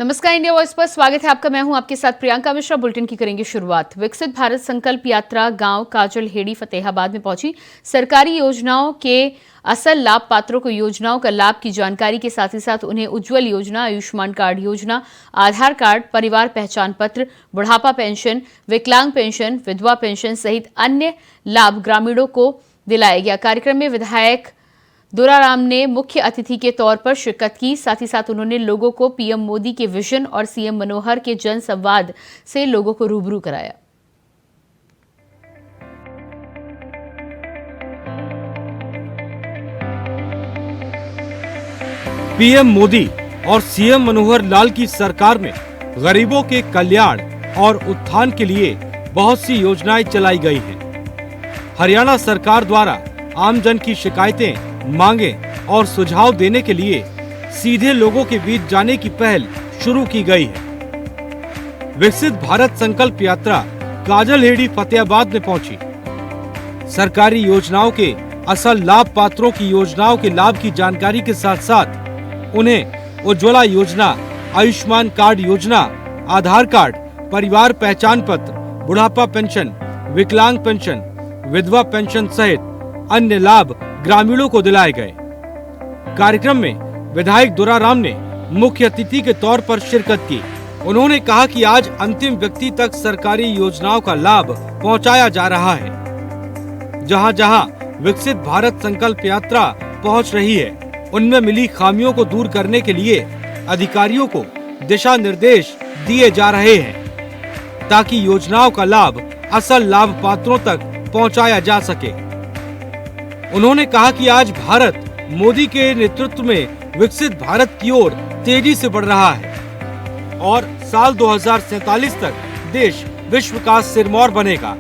नमस्कार, India voice पर स्वागत है आपका। मैं हूं आपके साथ प्रियंका मिश्रा। बुलेटिन की करेंगे शुरुआत। विकसित भारत संकल्प यात्रा गांव काजल हेड़ी फतेहाबाद में पहुंची। सरकारी योजनाओं के असल लाभ पात्रों को योजनाओं का लाभ की जानकारी के साथ ही साथ उन्हें उज्ज्वल योजना, आयुष्मान कार्ड योजना, आधार कार्ड, परिवार पहचान पत्र, बुढ़ापा पेंशन, विकलांग पेंशन, विधवा पेंशन सहित अन्य लाभ ग्रामीणों को दिलाया गया। कार्यक्रम में विधायक दुराराम ने मुख्य अतिथि के तौर पर शिरकत की। साथ ही साथ उन्होंने लोगों को पीएम मोदी के विजन और सीएम मनोहर के जन संवाद से लोगों को रूबरू कराया। पीएम मोदी और सीएम मनोहर लाल की सरकार में गरीबों के कल्याण और उत्थान के लिए बहुत सी योजनाएं चलाई गई हैं। हरियाणा सरकार द्वारा आमजन की शिकायतें, मांगे और सुझाव देने के लिए सीधे लोगों के बीच जाने की पहल शुरू की गई है। विकसित भारत संकल्प यात्रा काजल हेड़ी फतेहाबाद में पहुंची। सरकारी योजनाओं के असल लाभ पात्रों की योजनाओं के लाभ की जानकारी के साथ साथ उन्हें उज्ज्वला योजना, आयुष्मान कार्ड योजना, आधार कार्ड, परिवार पहचान पत्र, बुढ़ापा पेंशन, विकलांग पेंशन, विधवा पेंशन सहित अन्य लाभ ग्रामीणों को दिलाए गए। कार्यक्रम में विधायक दुराराम ने मुख्य अतिथि के तौर पर शिरकत की। उन्होंने कहा कि आज अंतिम व्यक्ति तक सरकारी योजनाओं का लाभ पहुंचाया जा रहा है। जहां-जहां विकसित भारत संकल्प यात्रा पहुंच रही है, उनमें मिली खामियों को दूर करने के लिए अधिकारियों को दिशा निर्देश दिए जा रहे हैं ताकि योजनाओं का लाभ असल लाभ पात्रों तक पहुंचाया जा सके। उन्होंने कहा कि आज भारत मोदी के नेतृत्व में विकसित भारत की ओर तेजी से बढ़ रहा है और साल 2047 तक देश विश्व का सिरमौर बनेगा।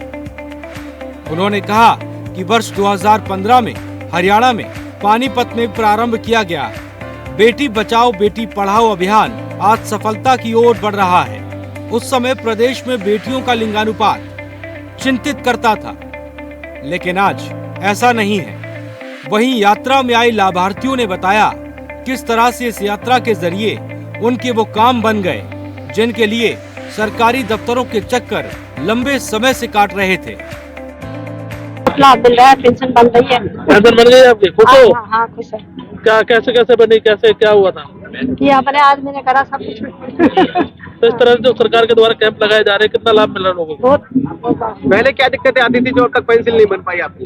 उन्होंने कहा कि वर्ष 2015 में हरियाणा में पानीपत में प्रारंभ किया गया बेटी बचाओ बेटी पढ़ाओ अभियान आज सफलता की ओर बढ़ रहा है। उस समय प्रदेश में बेटियों का लिंगानुपात चिंतित करता था, लेकिन आज ऐसा नहीं है। वहीं यात्रा में आए लाभार्थियों ने बताया किस तरह से इस यात्रा के जरिए उनके वो काम बन गए जिनके लिए सरकारी दफ्तरों के चक्कर लंबे समय से काट रहे थे। लाभ मिल रहा है, पेंशन बन रही है। पेंशन बन गई आपकी? खुश हो? हाँ, खुश है। क्या कैसे बनी, कैसे क्या हुआ था? ये अपने आज मैंने करा सब कुछ। तो इस तरह से जो सरकार के द्वारा कैंप लगाए जा रहे हैं, कितना लाभ मिल रहा है लोगों को? बहुत। पहले क्या दिक्कतें आती थी जो अब तक पेंसिल नहीं बन पाई आपकी?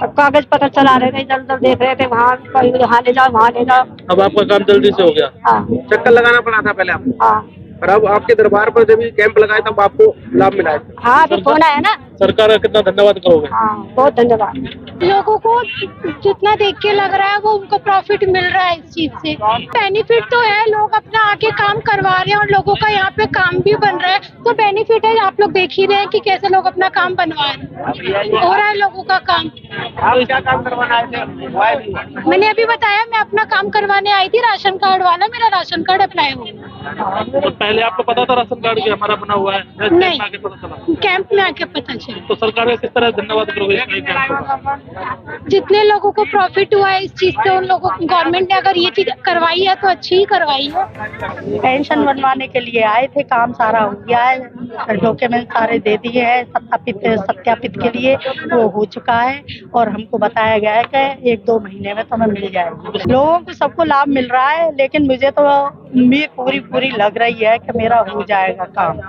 अब कागज पत्र चला रहे थे, इधर उधर देख रहे थे, वहाँ ले जाओ, वहाँ ले जाओ। अब आपका काम जल्दी से हो गया? हाँ। चक्कर लगाना पड़ा था पहले आपको? हाँ। और अब आपके दरबार पर जब कैंप लगाए तब आपको लाभ मिला है? हाँ, अभी फोन आया ना। सरकार का कितना धन्यवाद करोगे? हाँ, बहुत धन्यवाद। लोगों को जितना देख के लग रहा है वो उनको प्रॉफिट मिल रहा है इस चीज से। बेनिफिट तो है, लोग अपना आके काम करवा रहे हैं और लोगों का यहाँ पे काम भी बन रहा है, तो बेनिफिट है। आप लोग देख ही रहे हैं कि कैसे लोग अपना काम बनवा रहे हैं, हो रहा है लोगों का काम। आप क्या काम करवाना आए थे? मैंने अभी बताया, मैं अपना काम करवाने आई थी, राशन कार्ड वाला। मेरा राशन कार्ड अप्लाई हो गया। तो पहले आपको पता था राशन कार्ड की हमारा बना हुआ है? नहीं, आगे पता चला? कैंप में आके पता चला। तो सरकार का किस तरह धन्यवाद करोगे? जितने लोगों को प्रॉफिट हुआ है इस चीज से, उन लोगों को गवर्नमेंट ने अगर ये चीज करवाई है तो अच्छी ही करवाई है। पेंशन बनवाने के लिए आए थे, काम सारा हो गया है, डॉक्यूमेंट सारे दे दिए हैं, सत्यापित के लिए वो हो चुका है और हमको बताया गया है कि 1-2 महीने में तुम्हें मिल जाएगा। लोगों को सबको लाभ मिल रहा है, लेकिन मुझे तो उम्मीद पूरी लग रही है कि मेरा हो जाएगा काम।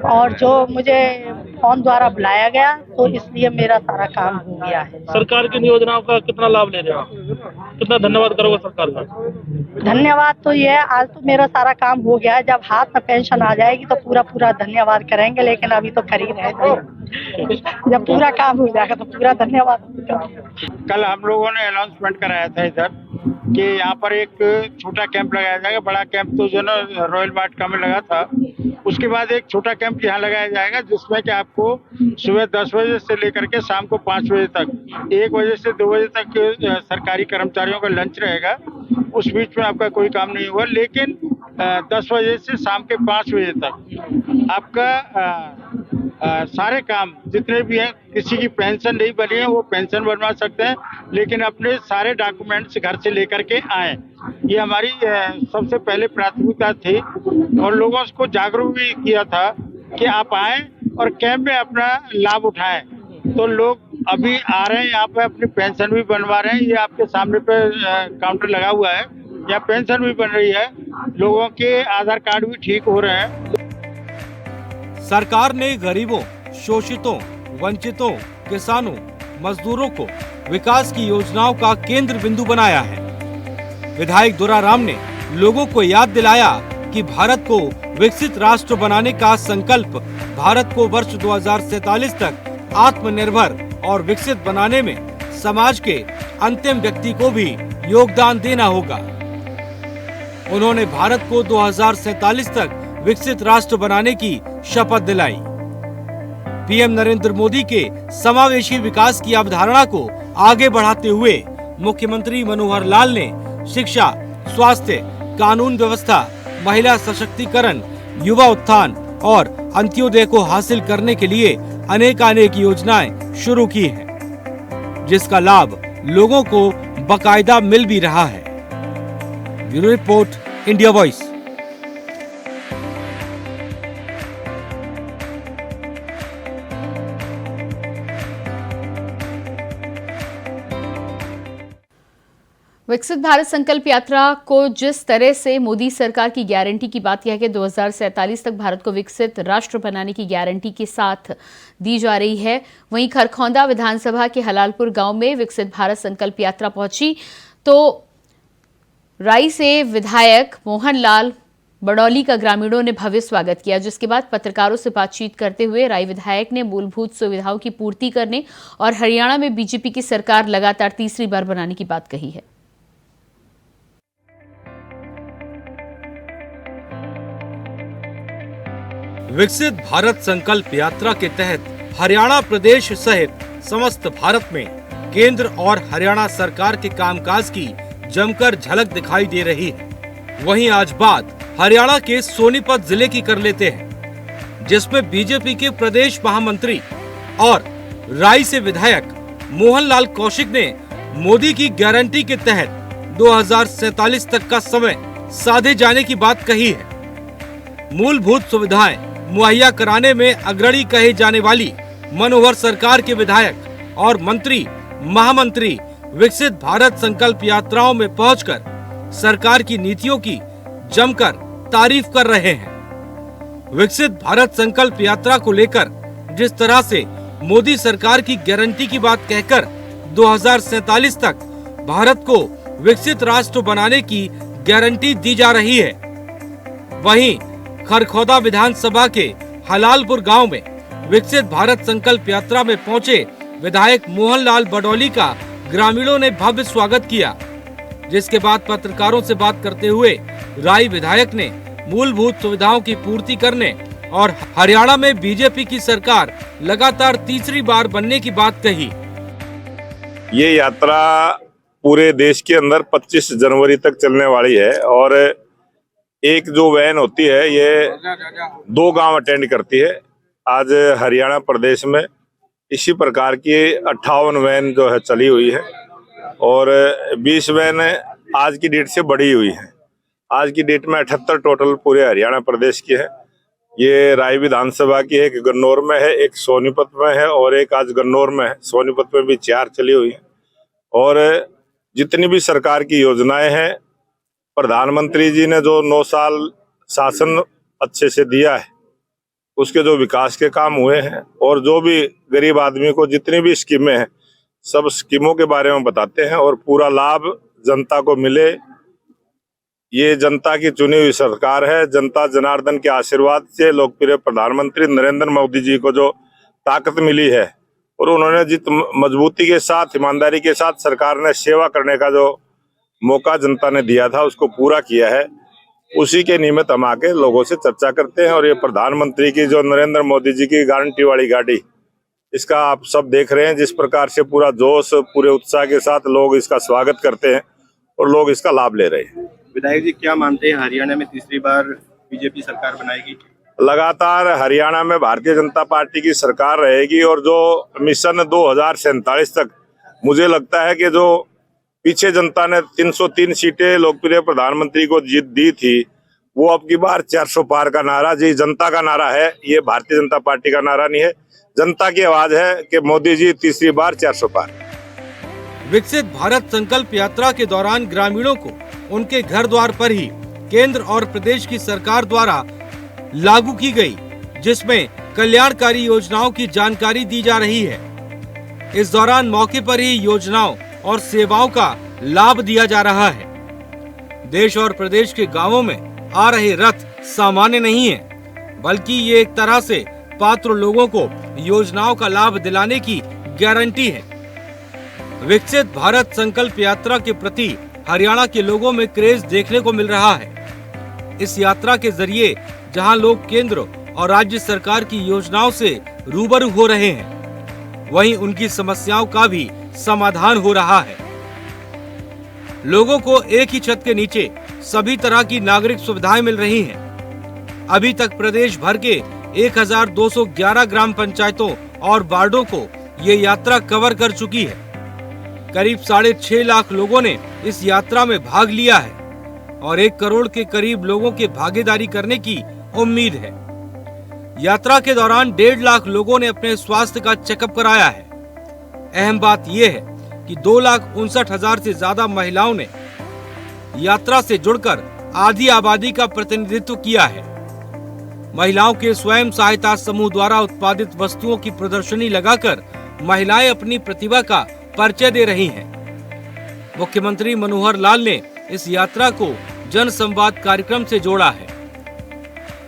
और जो मुझे फोन द्वारा बुलाया गया तो इसलिए मेरा सारा काम हो गया है। सरकार की योजनाओं का कितना लाभ ले रहे हो? कितना धन्यवाद करोगे सरकार का? धन्यवाद तो ये है, आज तो मेरा सारा काम हो गया है। जब हाथ में पेंशन आ जाएगी तो पूरा धन्यवाद करेंगे, लेकिन अभी तो कर ही रहे थे। जब पूरा काम हो जाएगा तो पूरा धन्यवाद। कल हम लोगों ने अनाउंसमेंट कराया था इधर कि यहाँ पर एक छोटा कैंप लगाया जाएगा। बड़ा कैंप तो जो ना रॉयल वाटिका में लगा था, उसके बाद एक छोटा कैंप यहाँ लगाया जाएगा जिसमें कि आपको सुबह 10 बजे से लेकर के शाम को 5 बजे तक, 1 बजे से 2 बजे तक सरकारी कर्मचारियों का लंच रहेगा। उस बीच में आपका कोई काम नहीं होगा, लेकिन 10 बजे से शाम के 5 बजे तक आपका सारे काम जितने भी हैं, किसी की पेंशन नहीं बनी है वो पेंशन बनवा सकते हैं, लेकिन अपने सारे डॉक्यूमेंट्स घर से लेकर के आए। ये हमारी सबसे पहले प्राथमिकता थी और लोगों को जागरूक भी किया था कि आप आए और कैंप में अपना लाभ उठाएं। तो लोग अभी आ रहे हैं यहाँ पे, अपनी पेंशन भी बनवा रहे हैं। ये आपके सामने पे काउंटर लगा हुआ है, यहाँ पेंशन भी बन रही है, लोगों के आधार कार्ड भी ठीक हो रहे हैं। सरकार ने गरीबों, शोषितों, वंचितों, किसानों, मजदूरों को विकास की योजनाओं का केंद्र बिंदु बनाया है। विधायक दुराराम ने लोगों को याद दिलाया कि भारत को विकसित राष्ट्र बनाने का संकल्प भारत को वर्ष 2047 तक आत्मनिर्भर और विकसित बनाने में समाज के अंतिम व्यक्ति को भी योगदान देना होगा। उन्होंने भारत को 2047 तक विकसित राष्ट्र बनाने की शपथ दिलाई। पीएम नरेंद्र मोदी के समावेशी विकास की अवधारणा को आगे बढ़ाते हुए मुख्यमंत्री मनोहर लाल ने शिक्षा, स्वास्थ्य, कानून व्यवस्था, महिला सशक्तिकरण, युवा उत्थान और अंत्योदय को हासिल करने के लिए अनेकानेक योजनाएं शुरू की हैं, जिसका लाभ लोगों को बकायदा मिल भी रहा है। Bureau report, India voice. विकसित भारत संकल्प यात्रा को जिस तरह से मोदी सरकार की गारंटी की बात यह कि 2047 तक भारत को विकसित राष्ट्र बनाने की गारंटी के साथ दी जा रही है, वहीं खरखौंदा विधानसभा के हलालपुर गांव में विकसित भारत संकल्प यात्रा पहुंची तो राई से विधायक मोहनलाल बडौली का ग्रामीणों ने भव्य स्वागत किया, जिसके बाद पत्रकारों से बातचीत करते हुए राई विधायक ने मूलभूत सुविधाओं की पूर्ति करने और हरियाणा में बीजेपी की सरकार लगातार तीसरी बार बनाने की बात कही है। विकसित भारत संकल्प यात्रा के तहत हरियाणा प्रदेश सहित समस्त भारत में केंद्र और हरियाणा सरकार के कामकाज की जमकर झलक दिखाई दे रही है। वहीं आज बात हरियाणा के सोनीपत जिले की कर लेते हैं, जिसमें बीजेपी के प्रदेश महामंत्री और राई से विधायक मोहनलाल कौशिक ने मोदी की गारंटी के तहत 2047 तक का समय साधे जाने की बात कही है। मूलभूत सुविधाएं मुहैया कराने में अग्रणी कहे जाने वाली मनोहर सरकार के विधायक और मंत्री महामंत्री विकसित भारत संकल्प यात्राओं में पहुंचकर सरकार की नीतियों की जमकर तारीफ कर रहे हैं। विकसित भारत संकल्प यात्रा को लेकर जिस तरह से मोदी सरकार की गारंटी की बात कहकर 2047 तक भारत को विकसित राष्ट्र बनाने की गारंटी दी जा रही है, वहीं खरखौदा विधानसभा के हलालपुर गांव में विकसित भारत संकल्प यात्रा में पहुंचे विधायक मोहनलाल बडौली का ग्रामीणों ने भव्य स्वागत किया, जिसके बाद पत्रकारों से बात करते हुए राई विधायक ने मूलभूत सुविधाओं की पूर्ति करने और हरियाणा में बीजेपी की सरकार लगातार तीसरी बार बनने की बात कही। ये यात्रा पूरे देश के अंदर 25 जनवरी तक चलने वाली है और एक जो वैन होती है ये 2 गांव अटेंड करती है। आज हरियाणा प्रदेश में इसी प्रकार की 58 वैन जो है चली हुई है और 20 वैन आज की डेट से बढ़ी हुई है। आज की डेट में 78 टोटल पूरे हरियाणा प्रदेश की है। ये राई विधानसभा की एक गन्नौर में है, एक सोनीपत में है और एक आज गन्नौर में है। सोनीपत में भी 4 चली हुई है और जितनी भी सरकार की योजनाएं हैं, प्रधानमंत्री जी ने जो 9 साल शासन अच्छे से दिया है, उसके जो विकास के काम हुए हैं और जो भी गरीब आदमी को जितनी भी स्कीमें हैं, सब स्कीमों के बारे में बताते हैं और पूरा लाभ जनता को मिले। ये जनता की चुनी हुई सरकार है। जनता जनार्दन के आशीर्वाद से लोकप्रिय प्रधानमंत्री नरेंद्र मोदी जी को जो ताकत मिली है और उन्होंने जित मजबूती के साथ, ईमानदारी के साथ सरकार ने सेवा करने का जो मौका जनता ने दिया था, उसको पूरा किया है। उसी के निमित्त हम आके लोगों से चर्चा करते हैं और ये प्रधानमंत्री की जो नरेंद्र मोदी जी की गारंटी वाली गाड़ी, इसका आप सब देख रहे हैं जिस प्रकार से पूरा जोश, पूरे उत्साह के साथ लोग इसका स्वागत करते हैं और लोग इसका लाभ ले रहे हैं। विधायक जी क्या मानते हैं, हरियाणा में तीसरी बार बीजेपी सरकार बनाएगी? लगातार हरियाणा में भारतीय जनता पार्टी की सरकार रहेगी और जो मिशन 2047 तक मुझे लगता है कि जो पीछे जनता ने 303 सीटें लोकप्रिय प्रधानमंत्री को जीत दी थी, वो अब की बार 400 पार का नारा जी जनता का नारा है, ये भारतीय जनता पार्टी का नारा नहीं है। जनता की आवाज है कि मोदी जी तीसरी बार 400 पार। विकसित भारत संकल्प यात्रा के दौरान ग्रामीणों को उनके घर द्वार पर ही केंद्र और प्रदेश की सरकार द्वारा लागू की गई, जिसमें कल्याणकारी योजनाओं की जानकारी दी जा रही है। इस दौरान मौके पर ही योजनाओं और सेवाओं का लाभ दिया जा रहा है। देश और प्रदेश के गांवों में आ रहे रथ सामान्य नहीं है, बल्कि ये एक तरह से पात्र लोगों को योजनाओं का लाभ दिलाने की गारंटी है। विकसित भारत संकल्प यात्रा के प्रति हरियाणा के लोगों में क्रेज देखने को मिल रहा है। इस यात्रा के जरिए जहां लोग केंद्र और राज्य सरकार की योजनाओं से रूबरू हो रहे हैं, वहीं उनकी समस्याओं का भी समाधान हो रहा है। लोगों को एक ही छत के नीचे सभी तरह की नागरिक सुविधाएं मिल रही हैं। अभी तक प्रदेश भर के 1211 ग्राम पंचायतों और वार्डों को ये यात्रा कवर कर चुकी है। करीब 6.5 लाख लोगों ने इस यात्रा में भाग लिया है और 1 करोड़ के करीब लोगों के भागीदारी करने की उम्मीद है। यात्रा के दौरान 1.5 लाख लोगों ने अपने स्वास्थ्य का चेकअप कराया है। अहम बात यह है कि 2,59,000 से ज्यादा महिलाओं ने यात्रा से जुड़कर आधी आबादी का प्रतिनिधित्व किया है। महिलाओं के स्वयं सहायता समूह द्वारा उत्पादित वस्तुओं की प्रदर्शनी लगाकर महिलाएं अपनी प्रतिभा का परिचय दे रही हैं। मुख्यमंत्री मनोहर लाल ने इस यात्रा को जन संवाद कार्यक्रम से जोड़ा है।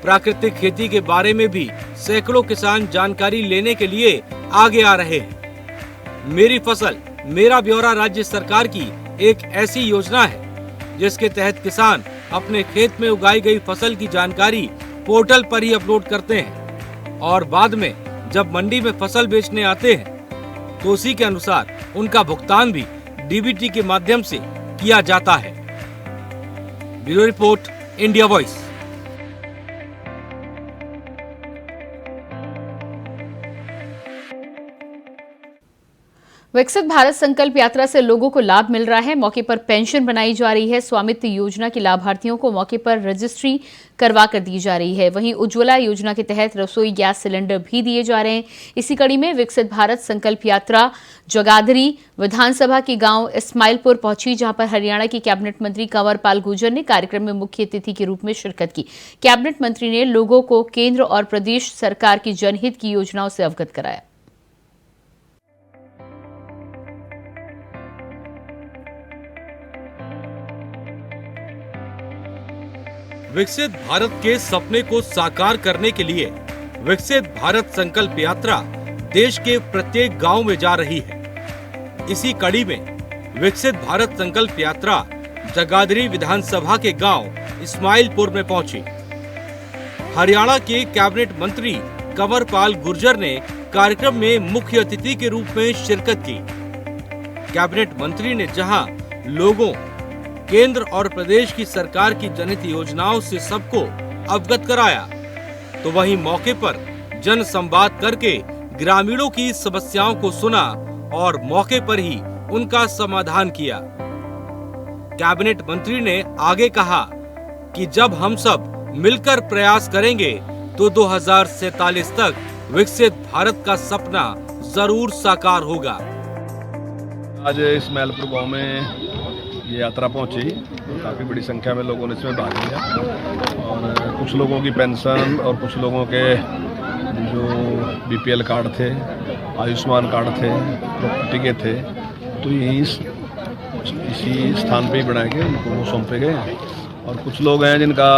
प्राकृतिक खेती के बारे में भी सैकड़ों किसान जानकारी लेने के लिए आगे आ रहे हैं। मेरी फसल मेरा ब्यौरा राज्य सरकार की एक ऐसी योजना है जिसके तहत किसान अपने खेत में उगाई गई फसल की जानकारी पोर्टल पर ही अपलोड करते हैं और बाद में जब मंडी में फसल बेचने आते हैं तो उसी के अनुसार उनका भुगतान भी डीबीटी के माध्यम से किया जाता है। Bureau report, India voice. विकसित भारत संकल्प यात्रा से लोगों को लाभ मिल रहा है। मौके पर पेंशन बनाई जा रही है। स्वामित्व योजना के लाभार्थियों को मौके पर रजिस्ट्री करवा कर दी जा रही है। वहीं उज्ज्वला योजना के तहत रसोई गैस सिलेंडर भी दिए जा रहे हैं। इसी कड़ी में विकसित भारत संकल्प यात्रा जगाधरी विधानसभा के गांव इस्माइलपुर पहुंची, जहां पर हरियाणा के कैबिनेट मंत्री कंवर पाल गुर्जर ने कार्यक्रम में मुख्य अतिथि के रूप में शिरकत की। कैबिनेट मंत्री ने लोगों को केंद्र और प्रदेश सरकार की जनहित की योजनाओं से अवगत कराया। विकसित भारत के सपने को साकार करने के लिए विकसित भारत संकल्प यात्रा देश के प्रत्येक गांव में जा रही है। इसी कड़ी में विकसित भारत संकल्प यात्रा जगाधरी विधानसभा के गांव इस्माइलपुर में पहुंची। हरियाणा के कैबिनेट मंत्री कंवर पाल गुर्जर ने कार्यक्रम में मुख्य अतिथि के रूप में शिरकत की। कैबिनेट मंत्री ने जहां लोगों, केंद्र और प्रदेश की सरकार की जनहित योजनाओं से सबको अवगत कराया, तो वहीं मौके पर जन संवाद करके ग्रामीणों की समस्याओं को सुना और मौके पर ही उनका समाधान किया। कैबिनेट मंत्री ने आगे कहा कि जब हम सब मिलकर प्रयास करेंगे तो 2047 तक विकसित भारत का सपना जरूर साकार होगा। आज इस्माइलपुर गांव में ये यात्रा पहुंची, काफ़ी बड़ी संख्या में लोगों ने इसमें भाग लिया और कुछ लोगों की पेंशन और कुछ लोगों के जो बीपीएल कार्ड थे, आयुष्मान कार्ड थे, प्रॉपर्टी के थे, तो यही इसी स्थान पे ही बनाए गए, उनको वो सौंपे गए। और कुछ लोग हैं जिनका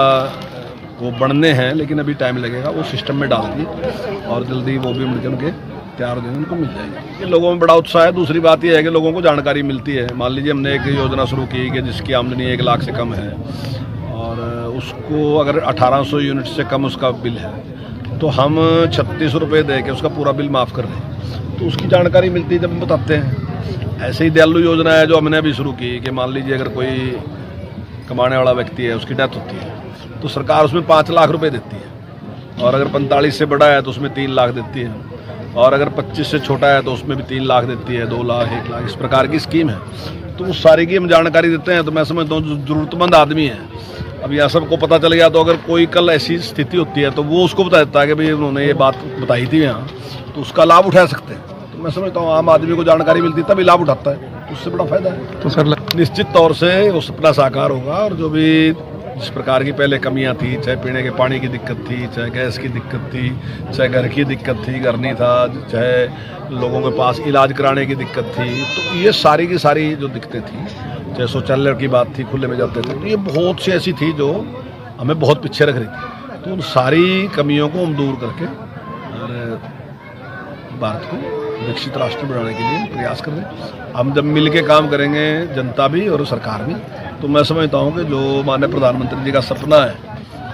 वो बनने हैं लेकिन अभी टाइम लगेगा, वो सिस्टम में डाल दिए और जल्दी वो भी मिलकर उनके तैयार हो जाएंगे, उनको मिल जाएगी। लोगों में बड़ा उत्साह है। दूसरी बात यह है कि लोगों को जानकारी मिलती है। मान लीजिए हमने एक योजना शुरू की कि जिसकी आमदनी 1 लाख से कम है और उसको अगर 1800 यूनिट से कम उसका बिल है तो हम 36 रुपये दे के उसका पूरा बिल माफ़ कर रहे हैं, तो उसकी जानकारी मिलती है जब हम बताते हैं। ऐसे ही दयालु योजना है जो हमने अभी शुरू की कि मान लीजिए अगर कोई कमाने वाला व्यक्ति है, उसकी डेथ होती है तो सरकार उसमें 5 लाख रुपए देती है। और अगर 45 से बड़ा है तो उसमें 3 लाख देती है, और अगर 25 से छोटा है तो उसमें भी 3 लाख देती है, 2 लाख, 1 लाख, इस प्रकार की स्कीम है। तो उस सारी की हम जानकारी देते हैं। तो मैं समझता हूँ जो जरूरतमंद आदमी है, अब यहाँ सबको पता चल गया, तो अगर कोई कल ऐसी स्थिति होती है तो वो उसको बता देता है कि भाई उन्होंने ये बात बताई थी यहाँ, तो उसका लाभ उठा सकते हैं। तो मैं समझता हूँ आम आदमी को जानकारी मिलती तभी लाभ उठाता है, तो उससे बड़ा फायदा है। तो सर निश्चित तौर से वो सपना साकार होगा, और जो भी जिस प्रकार की पहले कमियां थी, चाहे पीने के पानी की दिक्कत थी, चाहे गैस की दिक्कत थी, चाहे घर की दिक्कत थी, घर नहीं था, चाहे लोगों के पास इलाज कराने की दिक्कत थी, तो ये सारी की सारी जो दिक्कतें थी, चाहे शौचालय की बात थी, खुले में जाते थे, तो ये बहुत सी ऐसी थी जो हमें बहुत पीछे रख रही थी। तो उन सारी कमियों को हम दूर करके और भारत को विकसित राष्ट्र बनाने के लिए प्रयास कर रहे हैं। हम जब मिल के काम करेंगे, जनता भी और सरकार भी, तो मैं समझता हूँ कि जो माननीय प्रधानमंत्री जी का सपना है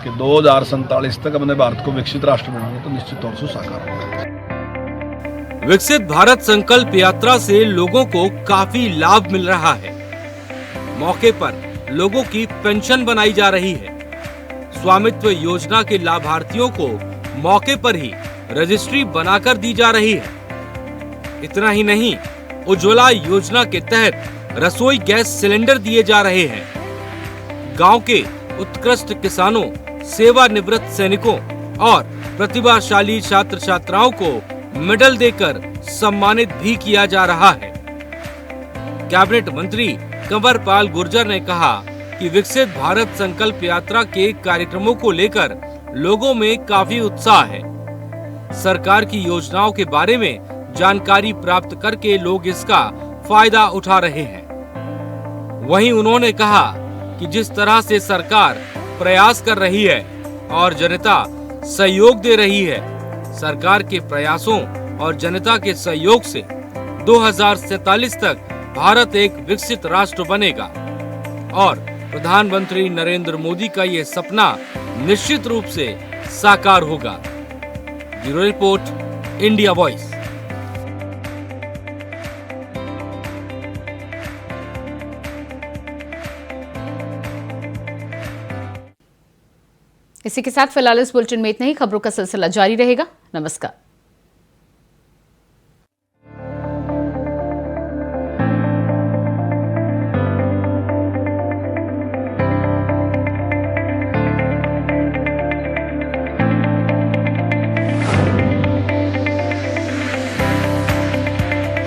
कि 2047 तक अपने भारत को विकसित राष्ट्र बनाएंगे, तो निश्चित तौर से साकार होगा। विकसित भारत संकल्प यात्रा से लोगों को काफी लाभ मिल रहा है। मौके पर लोगों की पेंशन बनाई जा रही है। स्वामित्व योजना के लाभार्थियों को मौके पर ही रजिस्ट्री बनाकर दी जा रही है। इतना ही नहीं, उज्ज्वला योजना के तहत रसोई गैस सिलेंडर दिए जा रहे हैं। गांव के उत्कृष्ट किसानों, सेवानिवृत्त सैनिकों और प्रतिभाशाली छात्र छात्राओं को मेडल देकर सम्मानित भी किया जा रहा है। कैबिनेट मंत्री कंवरपाल गुर्जर ने कहा कि विकसित भारत संकल्प यात्रा के कार्यक्रमों को लेकर लोगों में काफी उत्साह है। सरकार की योजनाओं के बारे में जानकारी प्राप्त करके लोग इसका फायदा उठा रहे हैं। वहीं उन्होंने कहा कि जिस तरह से सरकार प्रयास कर रही है और जनता सहयोग दे रही है, सरकार के प्रयासों और जनता के सहयोग से 2047 तक भारत एक विकसित राष्ट्र बनेगा और प्रधानमंत्री नरेंद्र मोदी का ये सपना निश्चित रूप से साकार होगा। Bureau report, India voice. इसी के साथ फिलहाल इस बुलेटिन में इतना ही। खबरों का सिलसिला जारी रहेगा। नमस्कार।